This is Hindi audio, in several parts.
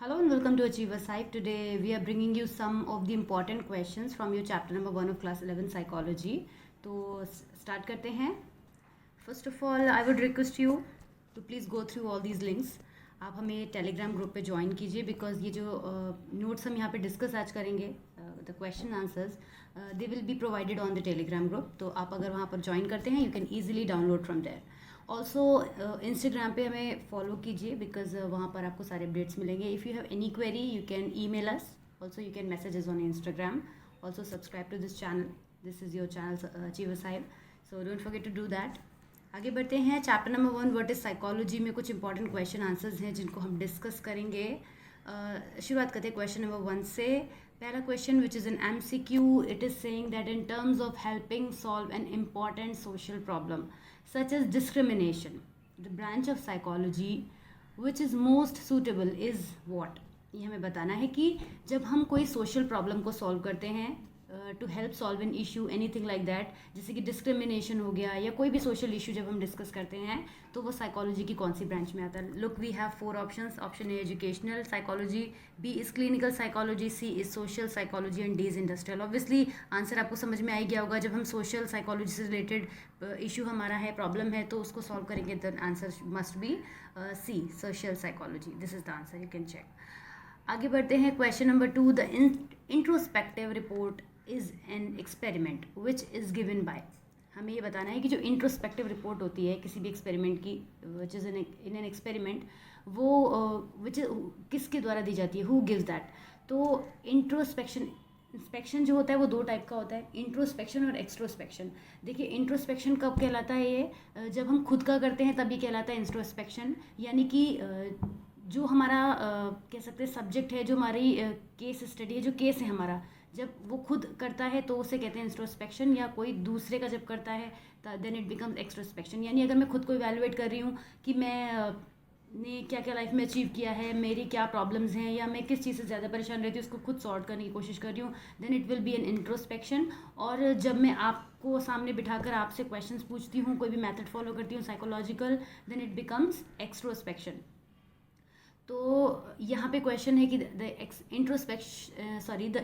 Hello and welcome to Achieve Site. Today we are bringing you some of the important questions from your chapter number 1 of class 11 psychology. तो start करते हैं. First of all, I would request you to please go through all these links. आप हमें टेलीग्राम ग्रुप पे ज्वाइन कीजिए बिकॉज ये जो नोट्स हम यहाँ पे डिस्कस आज करेंगे the question answers they will be provided on the Telegram group. तो आप अगर वहाँ पर ज्वाइन करते हैं you can easily download from there. Also Instagram पे हमें फॉलो कीजिए बिकॉज वहाँ पर आपको सारे अपडेट्स मिलेंगे. If you have any query you can email us. Also you can messages on Instagram. Also subscribe to this channel. This is your channel achiever Sahib. So don't forget to do that. आगे बढ़ते हैं. Chapter number 1 what is psychology में कुछ इंपॉर्टेंट क्वेश्चन आंसर्स हैं जिनको हम डिस्कस करेंगे. शुरुआत करते हैं क्वेश्चन नंबर 1 से. पहला question which is an MCQ. It is saying that in terms of helping solve an important social problem such as discrimination, the branch of psychology which is most suitable is what. ये हमें बताना है कि जब हम कोई सोशल प्रॉब्लम को सॉल्व करते हैं to help solve an issue anything like that, जैसे कि डिस्क्रिमिनेशन हो गया या कोई भी सोशल इशू जब हम डिस्कस करते हैं तो वो साइकोलॉजी की कौन सी ब्रांच में आता है. Look we have 4 options. Option A educational psychology, B is clinical psychology, C is social psychology and D is industrial. Obviously answer आपको समझ में आ ही गया होगा. जब हम सोशल साइकोलॉजी से रिलेटेड इशू हमारा है, प्रॉब्लम है, तो उसको सॉल्व करेंगे the answer must be C social psychology. This is the answer. You can check. आगे बढ़ते हैं. Question number 2. The introspective report is an experiment which is given bye. हमें ये बताना है कि जो इंट्रोस्पेक्टिव रिपोर्ट होती है किसी भी एक्सपेरिमेंट की, which is in an experiment, वो विच किसके द्वारा दी जाती है, हु गिव्स दैट. तो इंस्पेक्शन जो होता है वो 2 टाइप का होता है, इंट्रोस्पेक्शन और एक्सट्रोस्पेक्शन. देखिए इंट्रोस्पेक्शन कब कहलाता है, ये जब हम खुद का करते हैं तभी कहलाता है इंट्रोस्पेक्शन. यानी कि जो हमारा कह सकते हैं सब्जेक्ट है, जो हमारी केस स्टडी है, जो केस है हमारा, जब वो खुद करता है तो उसे कहते हैं इंट्रोस्पेक्शन. या कोई दूसरे का जब करता है देन इट बिकम्स एक्सट्रोस्पेक्शन. यानी अगर मैं खुद को इवैल्यूएट कर रही हूँ कि मैं ने क्या क्या लाइफ में अचीव किया है, मेरी क्या प्रॉब्लम्स हैं, या मैं किस चीज़ से ज़्यादा परेशान रहती हूँ, उसको खुद सॉर्ट करने की कोशिश कर रही हूँ, then it will be an introspection. और जब मैं आपको सामने बिठाकर आपसे क्वेश्चंस पूछती हूँ, कोई भी मेथड फॉलो करती हूँ psychological, then it becomes extrospection. तो यहाँ पे क्वेश्चन है कि the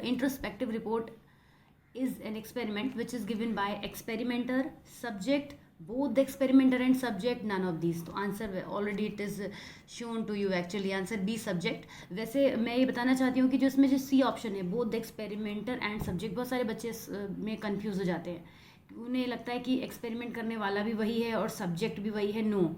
introspective report is an experiment which is given by experimenter, subject, both the experimenter and subject, none of these. तो answer already it is shown to you. Actually answer B subject. वैसे मैं ये बताना चाहती हूँ कि जो इसमें जो सी ऑप्शन है, both the experimenter and subject, बहुत सारे बच्चे में कन्फ्यूज़ हो जाते हैं. उन्हें लगता है कि एक्सपेरिमेंट करने वाला भी वही है और सब्जेक्ट भी वही है. नो,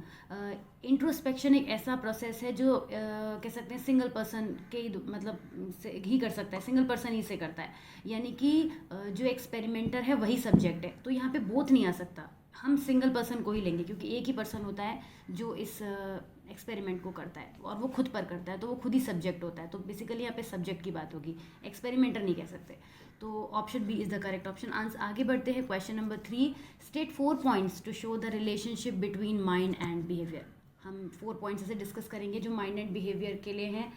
इंट्रोस्पेक्शन एक ऐसा प्रोसेस है जो कह सकते हैं सिंगल पर्सन के ही मतलब से ही कर सकता है, सिंगल पर्सन ही से करता है. यानी कि जो एक्सपेरिमेंटर है वही सब्जेक्ट है. तो यहाँ पे बोथ नहीं आ सकता, हम सिंगल पर्सन को ही लेंगे क्योंकि एक ही पर्सन होता है जो इस एक्सपेरिमेंट को करता है और वो खुद पर करता है, तो वो खुद ही सब्जेक्ट होता है. तो बेसिकली यहाँ पे सब्जेक्ट की बात होगी, एक्सपेरिमेंटर नहीं कह सकते. तो option B is the correct option. Answer. आगे बढ़ते हैं. Question number 3. State 4 points to show the relationship between mind and behaviour. हम 4 पॉइंट्स ऐसे डिस्कस करेंगे जो माइंड एंड बिहेवियर के लिए हैं.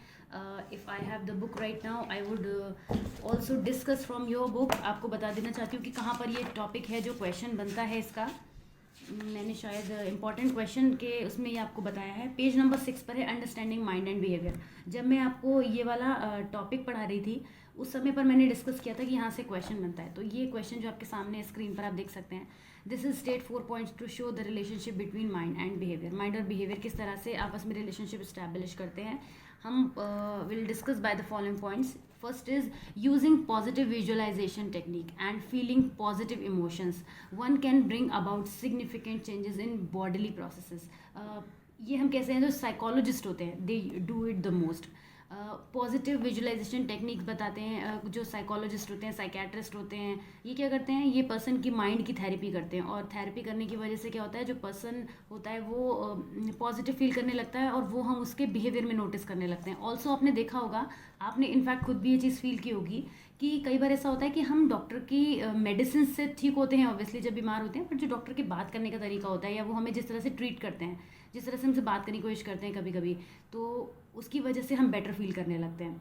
If I have the book right now I would also discuss from your book. आपको बता देना चाहती हूँ कि कहाँ पर ये टॉपिक है जो क्वेश्चन बनता है इसका. मैंने शायद इंपॉर्टेंट क्वेश्चन के उसमें ये आपको बताया है. पेज नंबर 6 पर है अंडरस्टैंडिंग माइंड एंड बिहेवियर. जब मैं आपको ये वाला टॉपिक पढ़ा रही थी उस समय पर मैंने डिस्कस किया था कि यहाँ से क्वेश्चन बनता है. तो ये क्वेश्चन जो आपके सामने स्क्रीन पर आप देख सकते हैं, this is state 4 points to show the relationship between mind and behaviour. Mind और बिहेवियर किस तरह से आपस में रिलेशनशिप इस्टेब्लिश करते हैं. हम will discuss by the following points. First is using positive visualization technique and feeling positive emotions. One can bring about significant changes in bodily processes. ये हम कैसे हैं, जो साइकोलॉजिस्ट होते हैं they do it the most. Positive visualisation techniques बताते हैं. जो साइकोलॉजिस्ट होते हैं, साइकेट्रिस्ट होते हैं, ये क्या करते हैं, ये पर्सन की माइंड की थेरेपी करते हैं. और थेरेपी करने की वजह से क्या होता है, जो पर्सन होता है वो पॉजिटिव फील करने लगता है और वो हम उसके बिहेवियर में नोटिस करने लगते हैं. ऑल्सो आपने देखा होगा, आपने इनफैक्ट खुद भी ये चीज़ फील की होगी कि कई बार ऐसा होता है कि हम डॉक्टर की मेडिसिन से ठीक होते हैं ऑब्वियसली जब बीमार होते हैं, बट जो डॉक्टर की बात करने का तरीका होता है या वो हमें जिस तरह से ट्रीट करते हैं, जिस तरह से हमसे बात करने की कोशिश करते हैं कभी कभी, तो उसकी वजह से हम बेटर फील करने लगते हैं.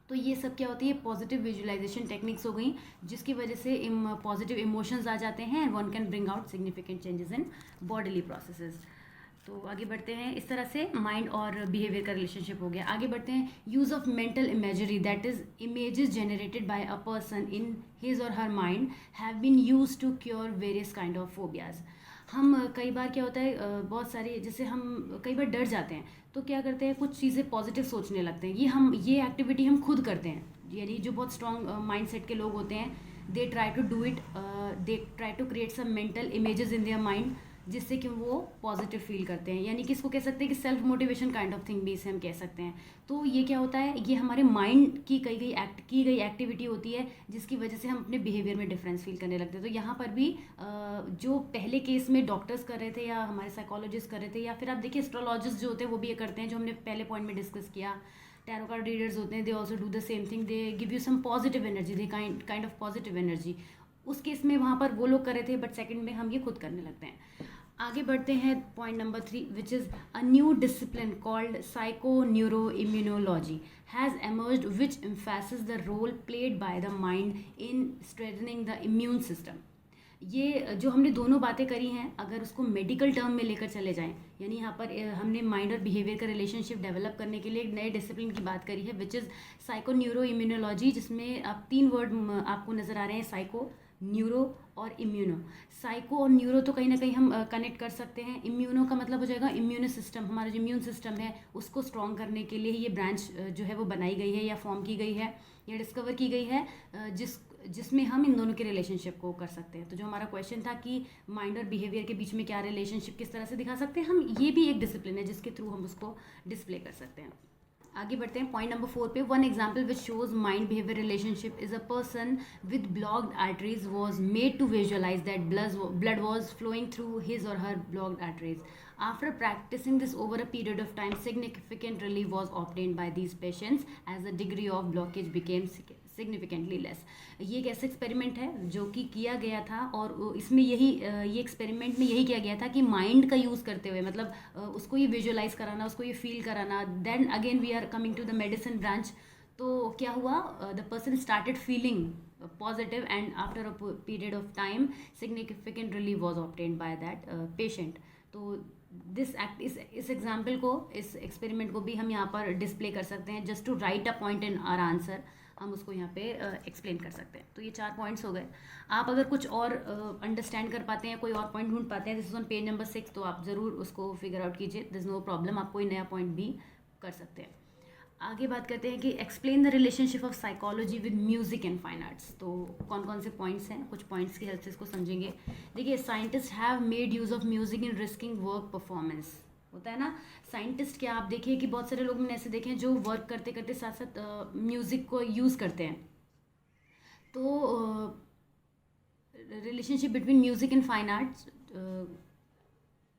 तो ये सब क्या होती है, पॉजिटिव विजुअलाइजेशन टेक्निक्स हो गई जिसकी वजह से पॉजिटिव इमोशंस आ जाते हैं and one can bring out significant changes in bodily processes. तो आगे बढ़ते हैं। इस तरह से माइंड और बिहेवियर का रिलेशनशिप हो गया। आगे बढ़ते हैं। Use of mental imagery, that is images generated by a person in his or her mind have been used to cure various kind of phobias. हम कई बार क्या होता है, बहुत सारी, जैसे हम कई बार डर जाते हैं तो क्या करते हैं, कुछ चीज़ें पॉजिटिव सोचने लगते हैं। ये एक्टिविटी हम खुद करते हैं, यानी जो बहुत स्ट्रॉन्ग माइंड सेट के लोग होते हैं, they try to do it, they try to create some mental images in their mind, जिससे कि वो पॉजिटिव फील करते हैं। यानी कि इसको कह सकते हैं कि self motivation kind of thing भी इसे हम कह सकते हैं। तो ये क्या होता है, ये हमारे माइंड की की गई एक्टिविटी होती है, जिसकी वजह से हम अपने बिहेवियर में डिफरेंस फील करने लगते हैं। तो यहाँ पर भी जो पहले केस में डॉक्टर्स कर रहे थे या हमारे साइकोलॉजिस्ट कर रहे थे, या फिर आप देखिए एस्ट्रोलॉजिस्ट जो होते हैं वो भी ये करते हैं, जो हमने पहले पॉइंट में डिस्कस किया। टैरो कार्ड रीडर्स होते हैं, they also do the same thing, they give you some positive energy, they kind of positive energy. उस केस में वहाँ पर वो लोग कर रहे थे, बट सेकंड में हम ये खुद करने लगते हैं। आगे बढ़ते हैं। Point number 3, which is a new discipline called psycho neuro immunology has emerged which emphasizes the role played by the mind in strengthening the immune system। ये जो हमने दोनों बातें करी हैं, अगर उसको मेडिकल टर्म में लेकर चले जाएं, यानी यहाँ पर हमने माइंड और बिहेवियर का रिलेशनशिप डेवलप करने के लिए एक नए डिसिप्लिन की बात करी है, which is psycho neuro immunology, जिसमें अब 3 वर्ड आपको नज़र आ रहे हैं, साइको, न्यूरो और इम्यूनो। साइको और न्यूरो तो कहीं ना कहीं हम कनेक्ट कर सकते हैं। इम्यूनो का मतलब हो जाएगा इम्यून सिस्टम, हमारा जो इम्यून सिस्टम है उसको स्ट्रॉन्ग करने के लिए ये ब्रांच जो है वो बनाई गई है या फॉर्म की गई है या डिस्कवर की गई है, जिसमें हम इन दोनों के रिलेशनशिप को कर सकते हैं। तो जो हमारा क्वेश्चन था कि माइंड और बिहेवियर के बीच में क्या रिलेशनशिप किस तरह से दिखा सकते हैं हम, ये भी एक डिसिप्लिन है जिसके थ्रू हम उसको डिस्प्ले कर सकते हैं। आगे बढ़ते हैं। पॉइंट नंबर 4 पे, one example which shows mind behaviour relationship is a person with blocked arteries was made to visualise that blood was flowing through his or her blocked arteries. After practicing this over a period of time, significant relief was obtained by these patients as the degree of blockage became significantly less। ये एक ऐसा एक्सपेरिमेंट है जो कि किया गया था, और इसमें ये एक्सपेरिमेंट में यही किया गया था कि माइंड का यूज़ करते हुए, मतलब उसको ये विजुअलाइज कराना, उसको ये फील कराना। Then again we are coming to the medicine branch. तो क्या हुआ, the person started feeling positive, and after a period of time significant relief was obtained by that patient। तो इस एग्जाम्पल को, इस एक्सपेरिमेंट को भी हम यहाँ पर डिस्प्ले कर सकते हैं, just to write a point in our answer, हम उसको यहाँ पे एक्सप्लेन कर सकते हैं। तो ये 4 पॉइंट्स हो गए। आप अगर कुछ और अंडरस्टैंड कर पाते हैं, कोई और पॉइंट ढूंढ पाते हैं, this is on page number 6, तो आप ज़रूर उसको फिगर आउट कीजिए, दिस नो प्रॉब्लम, आप कोई नया पॉइंट भी कर सकते हैं। आगे बात करते हैं कि explain the relationship of psychology with music and fine arts. तो कौन कौन से पॉइंट्स हैं, कुछ पॉइंट्स की हेल्प से इसको समझेंगे। देखिए, scientist have made use of music in risking work performance. होता है ना, साइंटिस्ट क्या, आप देखिए कि बहुत सारे लोग मैंने ऐसे देखे हैं जो वर्क करते करते साथ साथ म्यूज़िक को यूज़ करते हैं। तो relationship between music and fine arts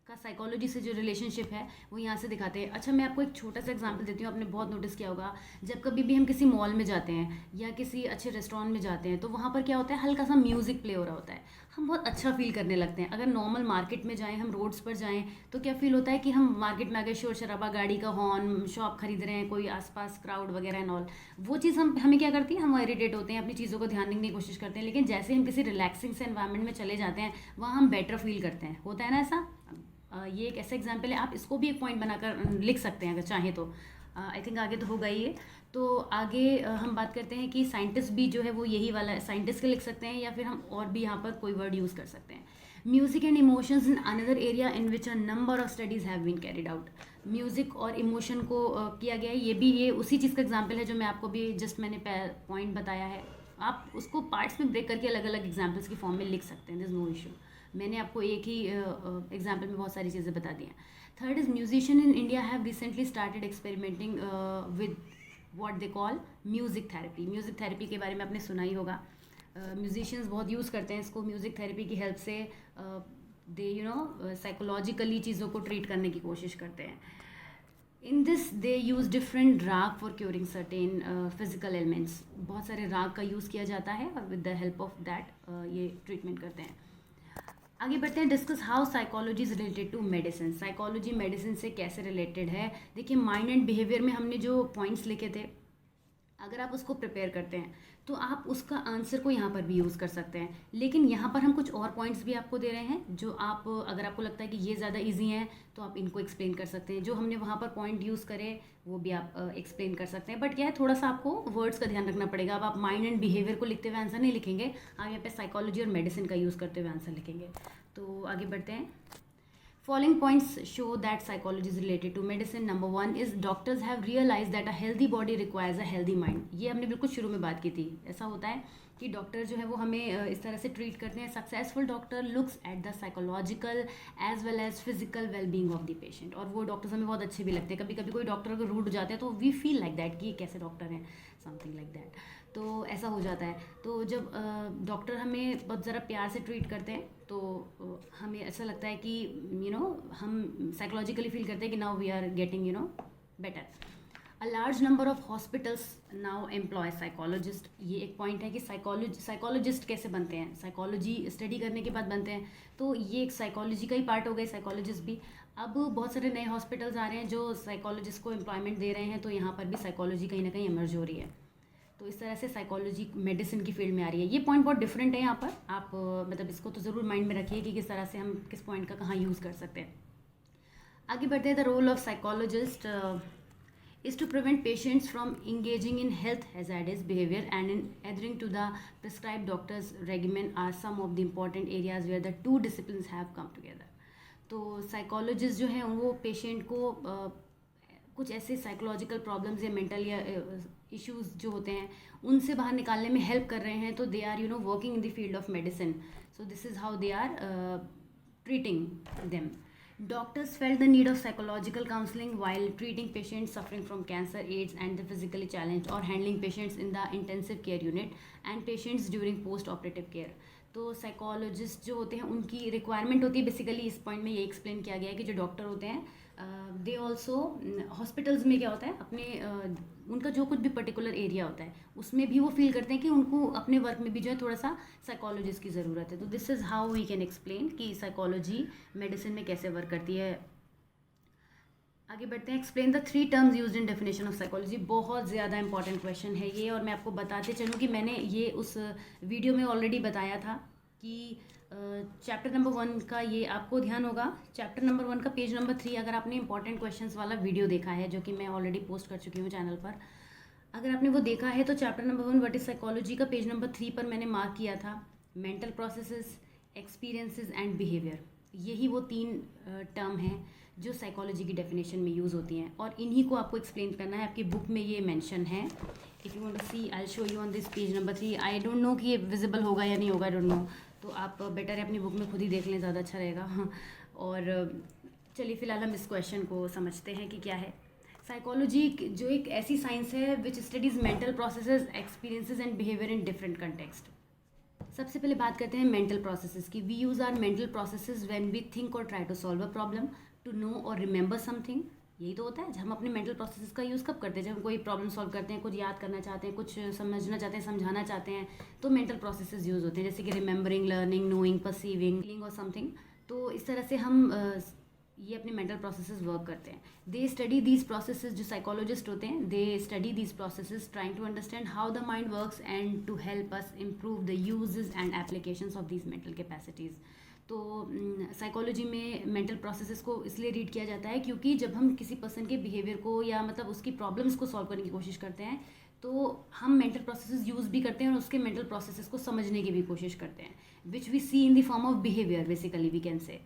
का साइकोलॉजी से जो रिलेशनशिप है वो यहाँ से दिखाते हैं। अच्छा, मैं आपको एक छोटा सा एग्जांपल देती हूँ। आपने बहुत नोटिस किया होगा, जब कभी भी हम किसी मॉल में जाते हैं या किसी अच्छे रेस्टोरेंट में जाते हैं, तो वहाँ पर क्या होता है, हल्का सा म्यूज़िक प्ले हो रहा होता है, हम बहुत अच्छा फील करने लगते हैं। अगर नॉर्मल मार्केट में जाएँ, हम रोड्स पर जाएँ, तो क्या फील होता है कि हम मार्केट में आ गए, शोर शराबा, गाड़ी का हॉर्न, शॉप खरीद रहे हैं, कोई आसपास क्राउड वगैरह एंड ऑल, वो चीज़ हमें क्या करती है, हम इरिटेट होते हैं, अपनी चीज़ों को ध्यान देने की कोशिश करते हैं। लेकिन जैसे हम किसी रिलैक्सिंग से एनवायरनमेंट में चले जाते हैं, वहाँ हम बेटर फील करते हैं। होता है ना ऐसा। ये एक ऐसा एग्जाम्पल है, आप इसको भी एक पॉइंट बनाकर लिख सकते हैं अगर चाहें तो। आई थिंक आगे तो होगा ही ये। तो आगे हम बात करते हैं कि साइंटिस्ट भी जो है वो यही वाला साइंटिस्ट के लिख सकते हैं, या फिर हम और भी यहाँ पर कोई वर्ड यूज़ कर सकते हैं। Music and emotions in another area in which a number of studies have been carried out. Music और इमोशन को किया गया है, ये उसी चीज़ का एग्जाम्पल है जो मैं आपको भी जस्ट मैंने पॉइंट बताया है। आप उसको पार्ट्स में ब्रेक करके अलग अलग एग्जाम्पल्स की फॉर्म में लिख सकते हैं, दिस नो इशू। मैंने आपको एक ही एग्जाम्पल में बहुत सारी चीज़ें बता दी हैं। Third is musician in India have recently started experimenting with what they call music therapy. Music therapy के बारे में आपने सुना ही होगा, म्यूजिशियंस बहुत यूज़ करते हैं इसको। म्यूज़िक थेरेपी की हेल्प से दे साइकोलॉजिकली चीज़ों को ट्रीट करने की कोशिश करते हैं। In this they use different raga for curing certain physical ailments. बहुत सारे राग का यूज़ किया जाता है और with the help of that ये ट्रीटमेंट करते हैं। आगे बढ़ते हैं। Discuss how psychology is related to medicine. Psychology medicine से कैसे रिलेटेड है। देखिए, माइंड एंड बिहेवियर में हमने जो पॉइंट्स लिखे थे, अगर आप उसको प्रिपेयर करते हैं तो आप उसका आंसर को यहाँ पर भी यूज़ कर सकते हैं। लेकिन यहाँ पर हम कुछ और पॉइंट्स भी आपको दे रहे हैं जो आप, अगर आपको लगता है कि ये ज़्यादा इजी हैं तो आप इनको एक्सप्लेन कर सकते हैं। जो हमने वहाँ पर पॉइंट यूज़ करे वो भी आप एक्सप्लेन कर सकते हैं। बट क्या है, थोड़ा सा आपको वर्ड्स का ध्यान रखना पड़ेगा। अब आप माइंड एंड बिहेवियर को लिखते हुए आंसर नहीं लिखेंगे, आप यहाँ पे साइकोलॉजी और मेडिसिन का यूज़ करते हुए आंसर लिखेंगे। तो आगे बढ़ते हैं। Following points show that psychology is related to medicine. Number one is doctors have realized that a healthy body requires a healthy mind. ये हमने बिल्कुल शुरू में बात की थी। ऐसा होता है कि डॉक्टर जो है वो हमें इस तरह से ट्रीट करते हैं। Successful doctor looks at the psychological as well as physical wellbeing of the patient. और वो डॉक्टर्स हमें बहुत अच्छे भी लगते हैं। कभी कभी कोई डॉक्टर अगर रूड हो जाते हैं तो वी फील लाइक दैट कि ये कैसे डॉक्टर हैं, समथिंग लाइक दैट। तो ऐसा हो जाता है। तो जब डॉक्टर हमें बहुत ज़रा प्यार से ट्रीट करते हैं तो हमें ऐसा लगता है कि हम साइकोलॉजिकली फील करते हैं कि now we are getting better. A large number of hospitals now employ psychologist. ये एक पॉइंट है कि साइकोलॉजिस्ट कैसे बनते हैं, साइकोलॉजी स्टडी करने के बाद बनते हैं। तो ये एक साइकोलॉजी का ही पार्ट हो गए साइकोलॉजिस्ट भी। अब बहुत सारे नए हॉस्पिटल्स आ रहे हैं जो साइकोलॉजिस्ट को एम्प्लॉयमेंट दे रहे हैं, तो यहाँ पर भी साइकोलॉजी कहीं ना कहीं इमर्ज हो रही है। तो इस तरह से साइकोलॉजी मेडिसिन की फील्ड में आ रही है। ये पॉइंट बहुत डिफरेंट है यहाँ पर। आप मतलब इसको तो ज़रूर माइंड में रखिए कि किस तरह से हम किस पॉइंट का कहाँ यूज़ कर सकते हैं। आगे बढ़ते हैं। The role of psychologist is to prevent patients from engaging in health hazardous behavior and in adhering to the prescribed doctor's regimen are some of the important areas where the two disciplines have come together. तो साइकोलॉजिस्ट जो हैं वो पेशेंट को कुछ ऐसे साइकोलॉजिकल प्रॉब्लम्स या मेंटल या इश्यूज जो होते हैं उनसे बाहर निकालने में हेल्प कर रहे हैं। तो they are working in the field of medicine. So this is how they are treating them. Doctors felt the need of psychological counseling while treating patients suffering from cancer, AIDS, and the physically challenged, or handling patients in the intensive care unit and patients during post-operative care. तो साइकोलॉजिस्ट जो होते हैं उनकी रिक्वायरमेंट होती है बेसिकली, इस पॉइंट में ये एक्सप्लेन किया गया है कि जो डॉक्टर होते हैं दे ऑल्सो हॉस्पिटल्स में क्या होता है अपने उनका जो कुछ भी पर्टिकुलर एरिया होता है उसमें भी वो फील करते हैं कि उनको अपने वर्क में भी जो है थोड़ा सा साइकोलॉजिस्ट की ज़रूरत है। तो this is how we can explain कि साइकोलॉजी मेडिसिन में कैसे वर्क करती है। आगे बढ़ते हैं। Explain the 3 terms used in definition of psychology. बहुत ज़्यादा इंपॉर्टेंट क्वेश्चन है ये, और मैं आपको बताते चलूँ कि मैंने ये उस वीडियो में ऑलरेडी बताया था कि चैप्टर नंबर 1 का ये आपको ध्यान होगा। चैप्टर नंबर 1 का पेज नंबर 3 अगर आपने इंपॉर्टेंट क्वेश्चंस वाला वीडियो देखा है जो कि मैं ऑलरेडी पोस्ट कर चुकी हूँ चैनल पर, अगर आपने वो देखा है तो chapter number 1 what is psychology का पेज नंबर 3 पर मैंने मार्क किया था mental processes, experiences and behaviour. यही वो 3 टर्म हैं जो साइकोलॉजी की डेफिनेशन में यूज़ होती हैं और इन्हीं को आपको एक्सप्लेन करना है। आपकी बुक में ये मेंशन है। If you want to see I show you on this page number 3। I don't know कि ये विजिबल होगा या नहीं होगा, आई डोंट नो, तो आप बेटर है अपनी बुक में खुद ही देख लें, ज़्यादा अच्छा रहेगा। और चलिए फ़िलहाल हम इस क्वेश्चन को समझते हैं कि क्या है। साइकोलॉजी जो एक ऐसी साइंस है which studies mental processes, experiences and behaviour in different context. सबसे पहले बात करते हैं मेंटल प्रोसेसेस की। We use our mental processes when we think or try to solve a problem, to know or remember something. यही तो होता है। हम अपने मेंटल प्रोसेसेस का यूज़ कब करते हैं? जब हम कोई प्रॉब्लम सॉल्व करते हैं, कुछ याद करना चाहते हैं, कुछ समझना चाहते हैं, समझाना चाहते हैं, तो मेंटल प्रोसेसेस यूज़ होते हैं, जैसे कि remembering, learning, knowing, perceiving, feeling और समथिंग। तो इस तरह से हम ये अपने मेंटल प्रोसेसेस वर्क करते हैं। दे स्टडी दीज प्रोसेसेस, जो साइकोलॉजिस्ट होते हैं they study these processes trying to understand how the mind works and to help us improve the uses and applications of these mental capacities. तो साइकोलॉजी में मेंटल प्रोसेसेस को इसलिए रीड किया जाता है क्योंकि जब हम किसी पर्सन के बिहेवियर को या मतलब उसकी प्रॉब्लम्स को सॉल्व करने की कोशिश करते हैं तो हम मेंटल प्रोसेसेस यूज़ भी करते हैं और उसके मेंटल प्रोसेसेस को समझने की भी कोशिश करते हैं, which we see in the form of behaviour basically we can say.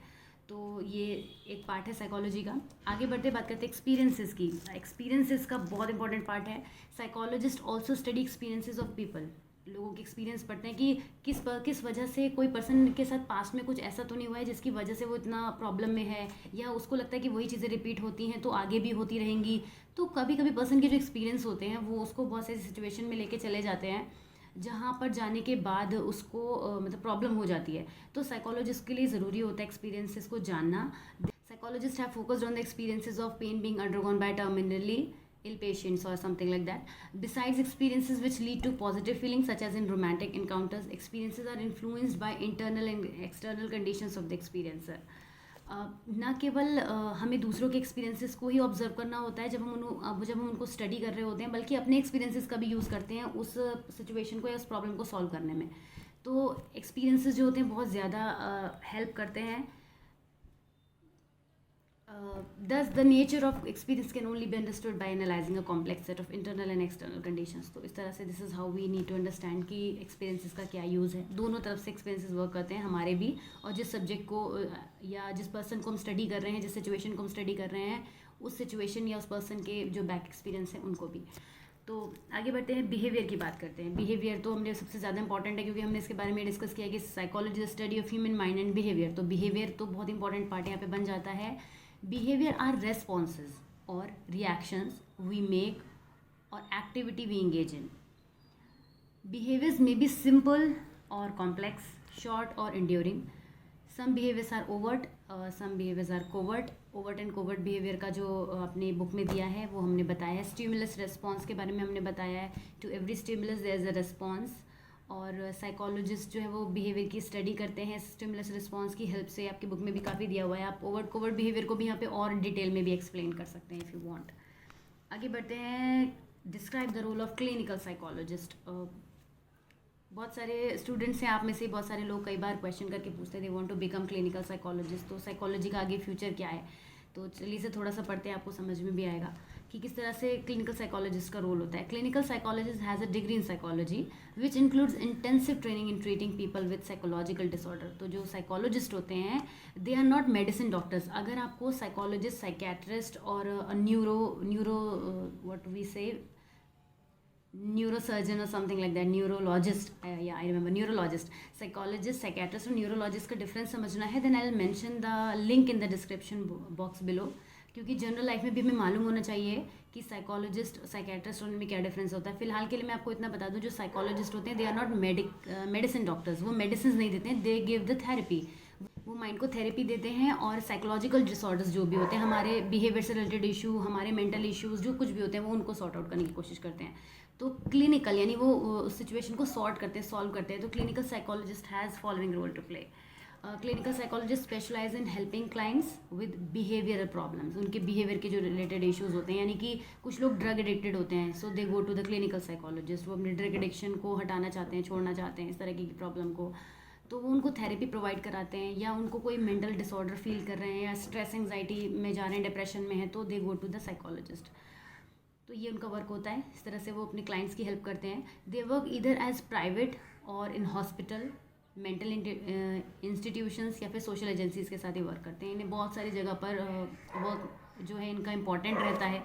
तो ये एक पार्ट है साइकोलॉजी का। आगे बढ़ते बात करते हैं एक्सपीरियंसेस की। एक्सपीरियंसेस का बहुत इंपॉर्टेंट पार्ट है। Psychologist also study experiences of people. लोगों के एक्सपीरियंस पढ़ते हैं कि किस वजह से कोई पर्सन के साथ पास्ट में कुछ ऐसा तो नहीं हुआ है जिसकी वजह से वो इतना प्रॉब्लम में है, या उसको लगता है कि वही चीज़ें रिपीट होती हैं तो आगे भी होती रहेंगी। तो कभी कभी पर्सन के जो एक्सपीरियंस होते हैं वो उसको बहुत सारी सिचुएशन में लेके चले जाते हैं जहाँ पर जाने के बाद उसको मतलब प्रॉब्लम हो जाती है। तो साइकोलॉजिस्ट के लिए ज़रूरी होता है एक्सपीरियंसेस को जानना। Psychologist have focused on the experiences of pain being undergone by terminally ill patients or something like that. Besides experiences which lead to positive feelings such as in romantic encounters, experiences are influenced by internal and external conditions of the experiencer. ना केवल हमें दूसरों के एक्सपीरियंसेस को ही ऑब्जर्व करना होता है जब हम उनको स्टडी कर रहे होते हैं, बल्कि अपने एक्सपीरियंसेस का भी यूज़ करते हैं उस सिचुएशन को या उस प्रॉब्लम को सॉल्व करने में। तो एक्सपीरियंसेस जो होते हैं बहुत ज़्यादा हेल्प करते हैं। Thus, the nature of experience can only be understood by analyzing a complex set of internal and external conditions. तो इस तरह से this is how we need to understand कि experiences का क्या यूज़ है। दोनों तरफ से experiences वर्क करते हैं, हमारे भी और जिस सब्जेक्ट को या जिस पर्सन को हम स्टडी कर रहे हैं, जिस सिचुएशन को हम स्टडी कर रहे हैं, उस सिचुएशन या उस पर्सन के जो बैक एक्सपीरियंस है उनको भी। तो आगे बढ़ते हैं, बिहेवियर की बात करते हैं। बिहेवियर तो हमने सबसे ज़्यादा इंपॉर्टेंट है क्योंकि हमने इसके बारे में डिस्कस किया कि psychology study of human mind and behaviour. तो बिहेवियर तो बहुत इंपॉर्टेंट पार्ट यहाँ पे बन जाता है। Behavior are responses or reactions we make or activity we engage in. Behaviors may be simple or complex, short or enduring. Some behaviors are overt, some behaviors are covert. Overt and covert behavior का जो अपने बुक में दिया है वो हमने बताया है। Stimulus response के बारे में हमने बताया है। To every stimulus there is a response. और साइकोलॉजिस्ट जो है वो बिहेवियर की स्टडी करते हैं स्टिमुलस रिस्पॉन्स की हेल्प से। आपकी बुक में भी काफ़ी दिया हुआ है, आप ओवर्ट कोवर्ट बिहेवियर को भी यहाँ पे और डिटेल में भी एक्सप्लेन कर सकते हैं इफ़ यू वांट। आगे बढ़ते हैं, describe the role of clinical psychologist. बहुत सारे स्टूडेंट्स हैं आप में से, बहुत सारे लोग कई बार क्वेश्चन करके पूछते हैं they want to become clinical psychologist. तो साइकोलॉजी का आगे फ्यूचर क्या है, तो चलिए से थोड़ा सा पढ़ते हैं, आपको समझ में भी आएगा कि किस तरह से क्लिनिकल साइकोलॉजिस्ट का रोल होता है। Clinical psychologist has a degree in psychology which includes intensive training in treating people with psychological disorder. तो जो साइकोलॉजिस्ट होते हैं they are not medicine doctors. अगर आपको साइकोलॉजिस्ट, साइकेट्रिस्ट और neuro what we say neurosurgeon और समथिंग लाइक दैट, न्यूरोलॉजिस्ट, या I remember neurologist, psychologist, psychiatrist और न्यूरोलॉजिस्ट का डिफरेंस समझना है, then I will mention the link in the description box below. क्योंकि जनरल लाइफ में भी हमें मालूम होना चाहिए कि साइकोलॉजिस्ट, साइकेट्रिस्ट और उनमें क्या डिफरेंस होता है। फिलहाल के लिए मैं आपको इतना बता दूं, जो साइकोलॉजिस्ट होते हैं they are not medicine doctors. वो मेडिसिन नहीं देते हैं, दे गिव द थेरेपी। वो माइंड को थेरेपी देते हैं। और साइकोलॉजिकल डिसऑर्डर्स जो भी होते हैं, हमारे बिहेवियर से रिलेटेड इशू, हमारे मेंटल इश्यूज जो कुछ भी होते हैं, वो उनको सॉर्ट आउट करने की कोशिश करते हैं। तो क्लिनिकल यानी वो उस सिचुएशन को सॉर्ट करते हैं, सॉल्व करते हैं। तो clinical psychologist has following role to play. Clinical psychologist specialise in helping clients with behavioural problems. उनके बिहेवियर के जो रिलेटेड इश्यूज होते हैं, यानी कि कुछ लोग ड्रग एडिक्टेड होते हैं, so they go to the clinical psychologist. वो अपने ड्रग एडिक्शन को हटाना चाहते हैं, छोड़ना चाहते हैं, इस तरह की प्रॉब्लम को, तो वो उनको थेरेपी प्रोवाइड कराते हैं। या उनको कोई मेंटल डिसऑर्डर फील कर रहे हैं या स्ट्रेस एंजाइटी में जा रहे हैं, डिप्रेशन में है, तो दे गो टू द साइकोलॉजिस्ट। तो ये उनका वर्क होता है, इस तरह से वो अपने क्लाइंट्स की हेल्प करते हैं। दे वर्क इधर एज प्राइवेट और इन हॉस्पिटल, मेंटल इंस्टीट्यूशंस या फिर सोशल एजेंसीज के साथ ही वर्क करते हैं। इन्हें बहुत सारी जगह पर वर्क जो है इनका इम्पॉर्टेंट रहता है।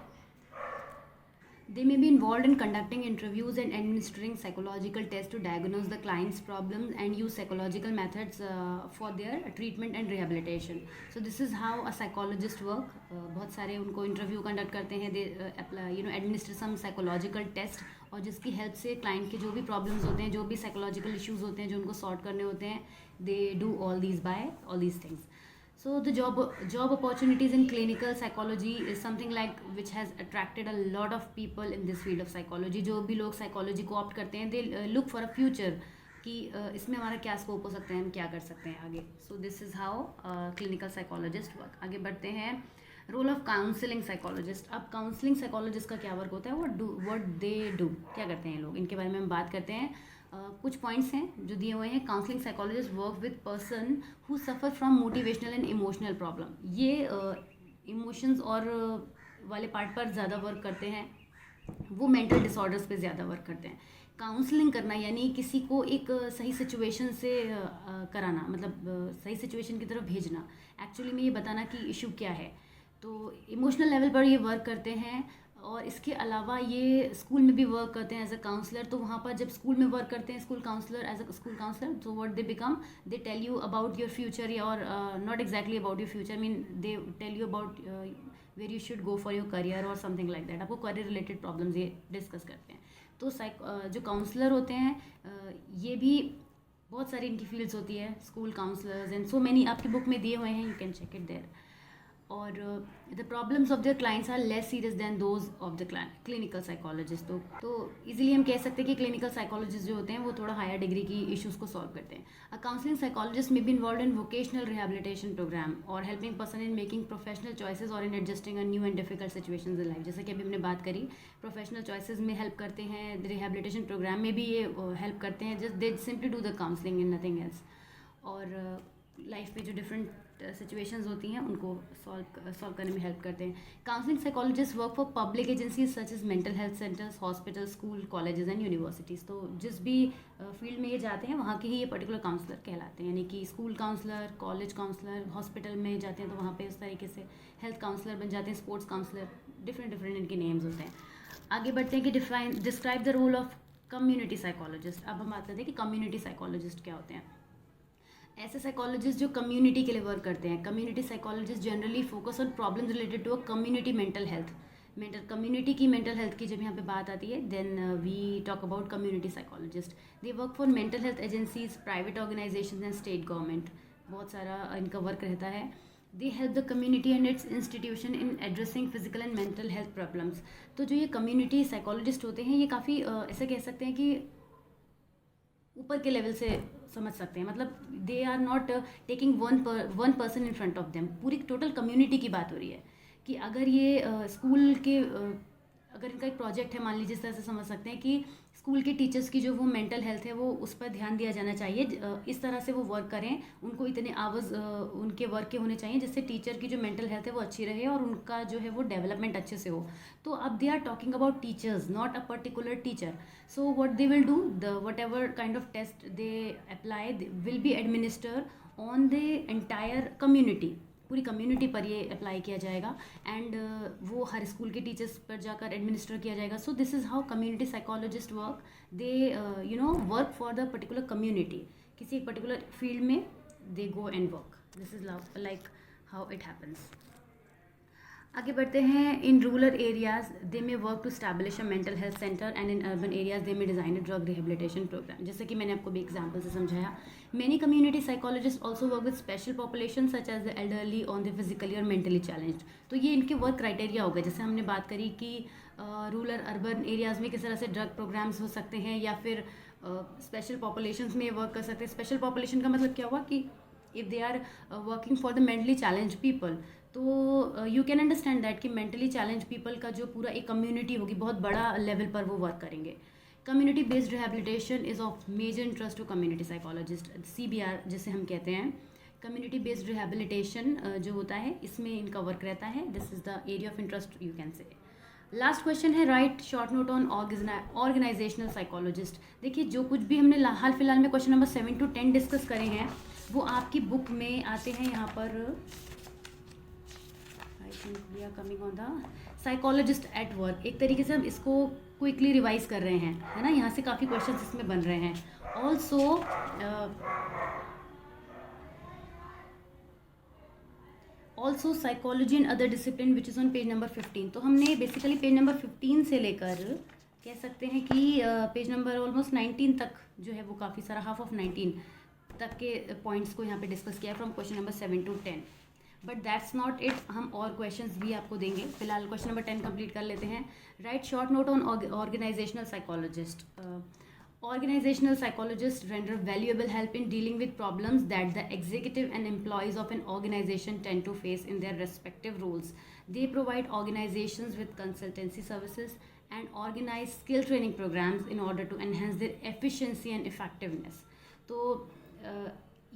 They may be involved in conducting interviews and administering psychological tests to diagnose the client's problems and use psychological methods for their treatment and rehabilitation. So this is how a psychologist work. बहुत सारे उनको इंटरव्यू कंडक्ट करते हैं, they administer some psychological test, और जिसकी हेल्प से क्लाइंट के जो भी प्रॉब्लम्स होते हैं, जो भी साइकोलॉजिकल इश्यूज होते हैं, जो उनको सॉर्ट करने होते हैं, they do all these things. So the job opportunities in clinical psychology is something like which has attracted a lot of people in this field of psychology. जो भी लोग साइकोलॉजी को ऑप्ट करते हैं, they look for a future कि इसमें हमारा क्या स्कोप हो सकता है, हम क्या कर सकते हैं आगे। So this is how clinical psychologist work. आगे बढ़ते हैं, रोल ऑफ काउंसलिंग साइकोलॉजिस्ट। अब काउंसलिंग साइकोलॉजिस्ट का क्या वर्क होता है, what they do, क्या करते हैं लोग, इनके बारे में हम बात करते हैं। कुछ पॉइंट्स हैं जो दिए हुए हैं। Counselling psychologist work with person who suffer from motivational and emotional problem. ये इमोशंस और वाले पार्ट पर ज़्यादा वर्क करते हैं, वो मेंटल डिसऑर्डर्स पे ज़्यादा वर्क करते हैं। काउंसलिंग करना यानी किसी को एक सही सिचुएशन से कराना, मतलब सही सिचुएशन की तरफ भेजना, एक्चुअली में ये बताना कि इशू क्या है। तो इमोशनल लेवल पर ये वर्क करते हैं। और इसके अलावा ये स्कूल में भी वर्क करते हैं एज अ काउंसलर। तो वहाँ पर जब स्कूल में वर्क करते हैं school counsellor, as a school counsellor, तो what they become, they tell you about your future, or not exactly about your future, mean they tell you about where you should go for your career or something like that. आपको करियर रिलेटेड प्रॉब्लम्स ये डिस्कस करते हैं। तो जो काउंसलर होते हैं ये भी बहुत सारी इनकी फील्ड्स होती है, school counsellors and so many, आपकी बुक में दिए हुए हैं, you can check it there. और the problems of their clients are less serious than those of the clinical psychologist. तो इजीली हम कह सकते हैं कि क्लिनिकल साइकोलॉजिस्ट जो होते हैं वो थोड़ा हायर डिग्री की इश्यूज़ को सॉल्व करते हैं। A counselling psychologist may be involved in vocational rehabilitation programme or helping person in making professional choices or in adjusting a new and difficult situations in life. जैसे कि अभी हमने बात करी, प्रोफेशनल चॉइसेस में हेल्प करते हैं, रिहेबिलिटेशन प्रोग्राम में भी ये हेल्प करते हैं। Just they simply do the counselling in nothing else. और लाइफ में जो डिफरेंट सिचुएशंस होती हैं उनको सॉल्व करने में हेल्प करते हैं। Counselling psychologist work for public agencies such as mental health centres, hospital, school, colleges and universities. तो जिस भी फील्ड में ये जाते हैं वहाँ के ही ये पर्टिकुलर काउंसलर कहलाते हैं, यानी कि school counsellor, college counsellor, hospital में जाते हैं तो वहाँ पे उस तरीके से हेल्थ काउंसलर बन जाते हैं, स्पोर्ट्स काउंसलर, डिफरेंट इनके नेम्स होते हैं। आगे बढ़ते हैं कि describe the role of community psychologist. अब हम बात करते हैं कि कम्युनिटी साइकोलॉजिस्ट क्या होते हैं। ऐसे साइकोलॉजिस्ट जो कम्युनिटी के लिए वर्क करते हैं। Community psychologist generally focus on problems related to a community mental health. Community की मेंटल हेल्थ की जब यहाँ पे बात आती है then we talk about community psychologist. They work for mental health agencies, private organisation and state government. बहुत सारा इनका वर्क रहता है। They help the community and its institution in addressing physical and mental health problems. तो जो ये कम्युनिटी साइकोलॉजिस्ट होते हैं ये काफ़ी ऐसा कह सकते हैं कि ऊपर के लेवल से समझ सकते हैं। मतलब they are not taking one person in front of them, पूरी टोटल कम्युनिटी की बात हो रही है। कि अगर ये स्कूल के अगर इनका एक प्रोजेक्ट है, मान लीजिए इस तरह से समझ सकते हैं कि स्कूल के टीचर्स की जो वो मेंटल हेल्थ है वो उस पर ध्यान दिया जाना चाहिए। इस तरह से वो वर्क करें, उनको इतने आवर्स उनके वर्क के होने चाहिए जिससे टीचर की जो मेंटल हेल्थ है वो अच्छी रहे और उनका जो है वो डेवलपमेंट अच्छे से हो। तो अब they are talking about teachers, not a particular teacher. So what they will do, the whatever kind of test they apply will be administer on the entire community. पूरी कम्युनिटी पर ये अप्लाई किया जाएगा एंड वो हर स्कूल के टीचर्स पर जाकर एडमिनिस्टर किया जाएगा। So this is how community psychologist work. They work for the particular community. किसी एक पर्टिकुलर फील्ड में they go and work. This is like how it happens. आगे बढ़ते हैं। In rural areas they may work to establish a mental health centre and in urban areas they may design a drug rehabilitation programme. जैसे कि मैंने आपको भी एग्जांपल से समझाया। Many community psychologist also work with special population such as the elderly on the physically और मेंटली चैलेंज्ड। तो ये इनके वर्क क्राइटेरिया हो गए। जैसे हमने बात करी कि रूरल अर्बन एरियाज़ में किस तरह से ड्रग प्रोग्राम्स हो सकते हैं या फिर स्पेशल पॉपुलेशंस में वर्क कर सकते हैं। स्पेशल पॉपुलेशन का मतलब क्या हुआ कि if they are working for the mentally challenge people, तो यू कैन अंडरस्टैंड दैट कि मेंटली चैलेंज पीपल का जो पूरा एक कम्युनिटी होगी, बहुत बड़ा लेवल पर वो वर्क करेंगे। Community based rehabilitation is of major interest to community psychologist, CBR जिसे हम कहते हैं। कम्युनिटी बेस्ड रिहेबिलिटेशन जो होता है इसमें इनका वर्क रहता है। This is the area of interest you can say. Last question है write short note on organisational psychologist. देखिए जो कुछ भी हमने हाल फिलहाल में क्वेश्चन नंबर 7 to 10 डिस्कस करे हैं वो आपकी बुक में आते हैं। यहाँ पर I think we are coming on the psychologist at work. एक तरीके से हम इसको क्विकली रिवाइज कर रहे हैं, है ना। यहाँ से काफ़ी क्वेश्चन इसमें बन रहे हैं। Also psychology and other discipline which is on page number 15। तो हमने बेसिकली पेज नंबर 15 से लेकर कह सकते हैं कि पेज नंबर ऑलमोस्ट 19 तक जो है वो काफ़ी सारा हाफ ऑफ 19 तक के पॉइंट्स को यहाँ पे डिस्कस किया from question number 7 to 10। But that's not it, हम और क्वेश्चंस भी आपको देंगे। फिलहाल क्वेश्चन नंबर 10 कंप्लीट कर लेते हैं। Write short note on organisational psychologist. Organizational psychologists render valuable help in dealing with problems that the executive and employees of an organization tend to face in their respective roles. They provide organizations with consultancy services and organize skill training programs in order to enhance their efficiency and effectiveness. तो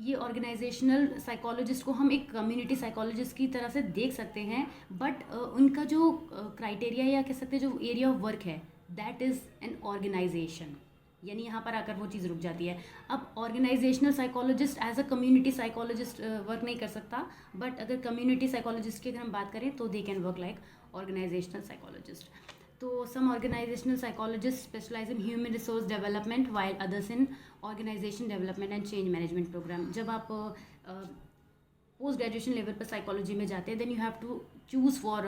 ये ऑर्गेनाइजेशनल साइकोलॉजिस्ट को हम एक कम्युनिटी साइकोलॉजिस्ट की तरह से देख सकते हैं, बट उनका जो क्राइटेरिया या कह सकते हैं जो एरिया ऑफ वर्क है दैट इज़ एन ऑर्गेनाइजेशन। यानी यहाँ पर आकर वो चीज़ रुक जाती है। अब organisational psychologist as a community psychologist work नहीं कर सकता, बट अगर कम्युनिटी साइकोलॉजिस्ट की अगर हम बात करें तो they can work like organizational psychologist. तो some organizational psychologist specialise in human resource development while others in organization development and change management programme. जब आप पोस्ट ग्रेजुएशन लेवल पर साइकोलॉजी में जाते हैं then you have to choose for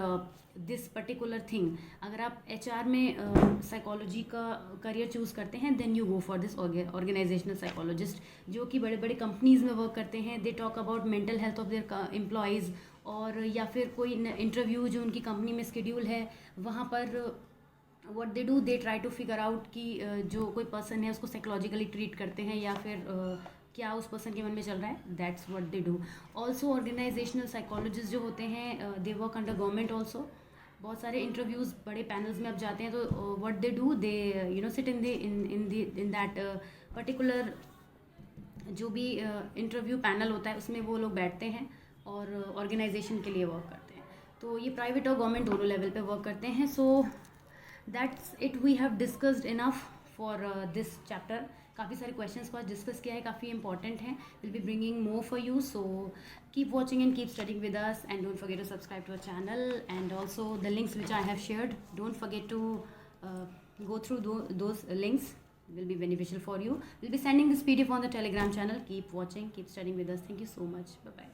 this particular thing. अगर आप HR में साइकोलॉजी का करियर चूज़ करते हैं then you go for this organisational psychologist, जो कि बड़े बड़े कंपनीज़ में वर्क करते हैं। They talk about mental health of their employees और या फिर कोई इंटरव्यू जो उनकी कंपनी में शेड्यूल है वहाँ पर what they do, they try to figure out कि जो कोई पर्सन है उसको साइकोलॉजिकली ट्रीट करते हैं या फिर क्या उस पर्सन के मन में चल रहा है, that's what they do. Also organisational psychologist जो होते हैं they work under government also. बहुत सारे इंटरव्यूज़ बड़े पैनल्स में आप जाते हैं तो what they do, they sit in that particular जो भी इंटरव्यू पैनल होता है उसमें वो लोग बैठते हैं और ऑर्गेनाइजेशन के लिए वर्क करते हैं. तो ये प्राइवेट और गवर्नमेंट दोनों लेवल पे वर्क करते हैं. So that's it, we have discussed enough for this chapter. काफ़ी सारे क्वेश्चंस को आज डिस्कस किया है, काफ़ी इंपॉर्टेंट हैं. Will be bringing more for you, so keep watching and keep studying with us, and don't forget to subscribe to our channel, and also the links which I have shared, don't forget to go through those links, will be beneficial for you. We'll be sending this PDF on the Telegram channel. Keep watching, keep studying with us. Thank you so much. Bye bye.